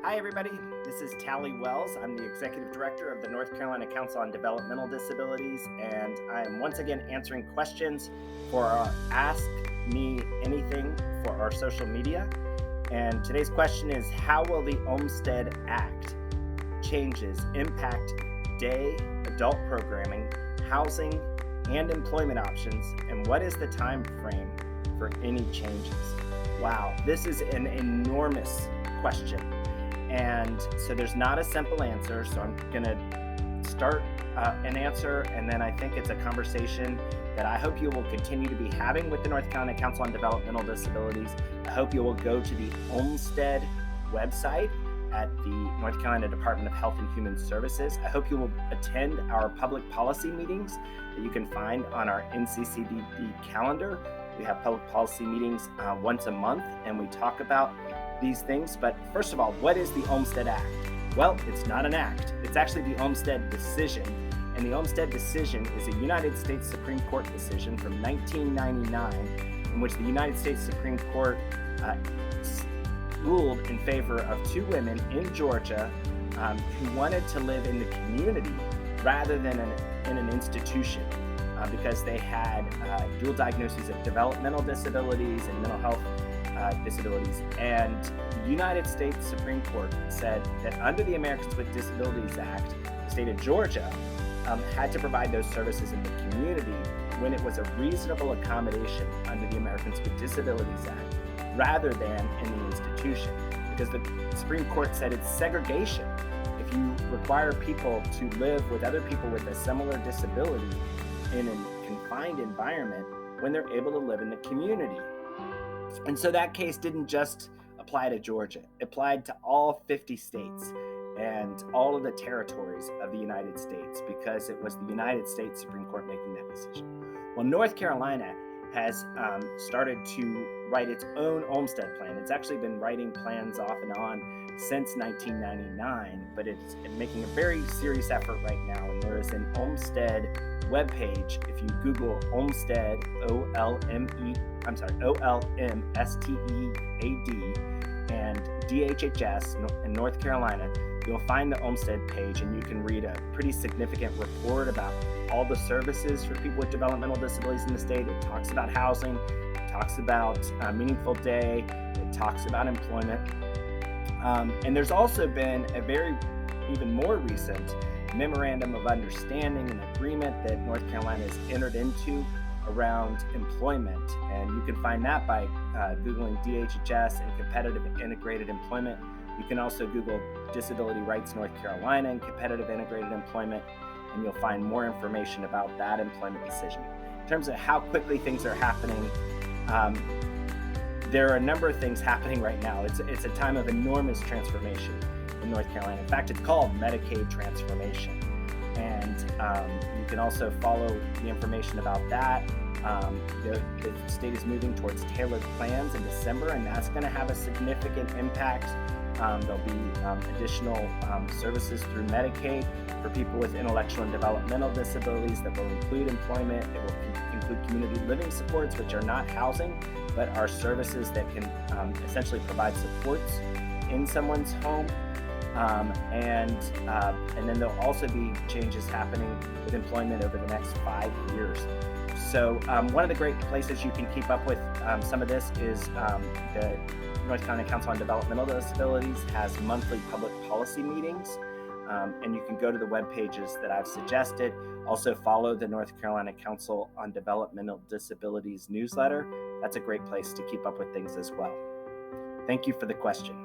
Hi, everybody. This is Tally Wells. I'm the Executive Director of the North Carolina Council on Developmental Disabilities, and I'm once again answering questions for our Ask Me Anything for our social media. And today's question is, how will the Olmstead Act changes impact day adult programming, housing, and employment options, and what is the time frame for any changes? Wow, this is an enormous question. And so there's not a simple answer. So I'm going to start an answer, and then I think it's a conversation that I hope you will continue to be having with the North Carolina Council on Developmental Disabilities. I hope you will go to the Olmstead website at the North Carolina Department of Health and Human Services. I hope you will attend our public policy meetings that you can find on our NCCDD calendar. We have public policy meetings once a month, and we talk about these things. But first of all, what is the Olmstead Act? Well, it's not an act. It's actually the Olmstead decision. And the Olmstead decision is a United States Supreme Court decision from 1999 in which the United States Supreme Court ruled in favor of two women in Georgia who wanted to live in the community rather than in an institution because they had dual diagnoses of developmental disabilities and mental health disabilities. And the United States Supreme Court said that under the Americans with Disabilities Act, the state of Georgia had to provide those services in the community when it was a reasonable accommodation under the Americans with Disabilities Act rather than in the institution. Because the Supreme Court said it's segregation if you require people to live with other people with a similar disability in a confined environment when they're able to live in the community. And so that case didn't just apply to Georgia. It applied to all 50 states and all of the territories of the United States because it was the United States Supreme Court making that decision. Well, North Carolina has started to write its own Olmstead plan. It's actually been writing plans off and on since 1999, but it's making a very serious effort right now. And there is an Olmstead webpage. If you Google Olmstead, Olmstead, and DHHS in North Carolina, you'll find the Olmstead page, and you can read a pretty significant report about all the services for people with developmental disabilities in the state. It talks about housing, it talks about a meaningful day, it talks about employment. And there's also been a even more recent memorandum of understanding and agreement that North Carolina has entered into around employment. And you can find that by Googling DHHS and competitive integrated employment. You can also Google Disability Rights North Carolina and competitive integrated employment, and you'll find more information about that employment decision. In terms of how quickly things are happening, there are a number of things happening right now. It's a time of enormous transformation in North Carolina. In fact, it's called Medicaid transformation. And you can also follow the information about that. The state is moving towards tailored plans in December, and that's going to have a significant impact. There'll be additional services through Medicaid for people with intellectual and developmental disabilities that will include employment. It will include community living supports, which are not housing, but are services that can essentially provide supports in someone's home. And then there'll also be changes happening with employment over the next 5 years. So one of the great places you can keep up with some of this is the North Carolina Council on Developmental Disabilities has monthly public policy meetings, and you can go to the web pages that I've suggested. Also follow the North Carolina Council on Developmental Disabilities newsletter. That's a great place to keep up with things as well. Thank you for the question.